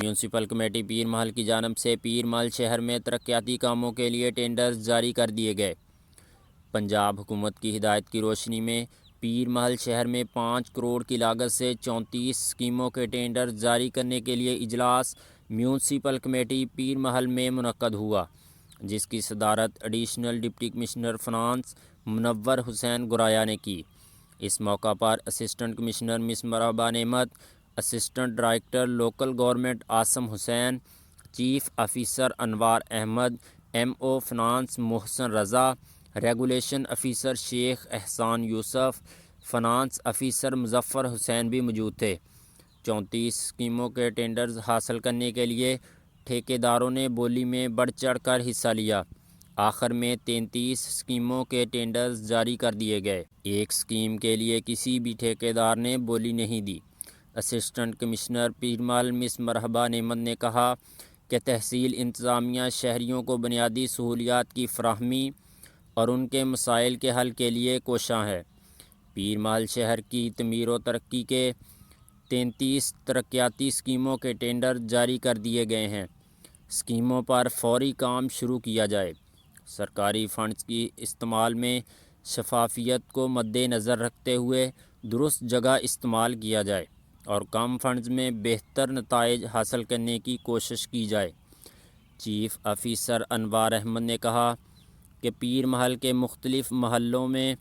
Municipal committee پیر محل کی جانب سے پیر محل شہر میں ترقیاتی کاموں کے لیے ٹینڈرز جاری کر دیے گئے۔ پنجاب حکومت کی ہدایت کی روشنی میں پیر محل شہر میں 5 کروڑ کی لاگت سے 34 اسکیموں کے ٹینڈرز جاری کرنے کے لیے اجلاس میونسپل کمیٹی پیر محل میں منعقد ہوا، جس کی صدارت ایڈیشنل ڈپٹی کمشنر فنانس منور حسین گرایا نے کی۔ اس موقع پر assistant commissioner miss Marhaba Naimat, assistant director local government Asim Hussain, chief officer Anwar Ahmed, M O finance Mohsin Raza, regulation officer Sheikh Ehsan Yousuf, finance officer Muzaffar Hussain بھی موجود تھے۔ 34 اسکیموں کے ٹینڈرز حاصل کرنے کے لیے ٹھیکیداروں نے بولی میں بڑھ چڑھ کر حصہ لیا۔ آخر میں 33 اسکیموں کے ٹینڈرز جاری کر دیے گئے۔ ایک اسکیم کے لیے کسی بھی ٹھیکیدار نے بولی نہیں دی۔ اسسٹنٹ کمشنر پیر محل مس مرحبا نعمت نے کہا کہ تحصیل انتظامیہ شہریوں کو بنیادی سہولیات کی فراہمی اور ان کے مسائل کے حل کے لیے کوشاں ہے۔ پیر محل شہر کی تعمیر و ترقی کے 33 ترقیاتی اسکیموں کے ٹینڈر جاری کر دیے گئے ہیں۔ اسکیموں پر فوری کام شروع کیا جائے۔ سرکاری فنڈز کی استعمال میں شفافیت کو مد نظر رکھتے ہوئے درست جگہ استعمال کیا جائے اور کم فنڈز میں بہتر نتائج حاصل کرنے کی کوشش کی جائے۔ چیف آفیسر انوار احمد نے کہا کہ پیر محل کے مختلف محلوں میں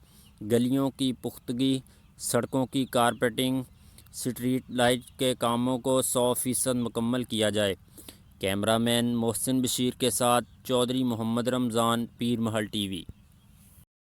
گلیوں کی پختگی، سڑکوں کی کارپیٹنگ، سٹریٹ لائٹ کے کاموں کو 100% مکمل کیا جائے۔ کیمرہ مین محسن بشیر کے ساتھ چودھری محمد رمضان، پیر محل ٹی وی۔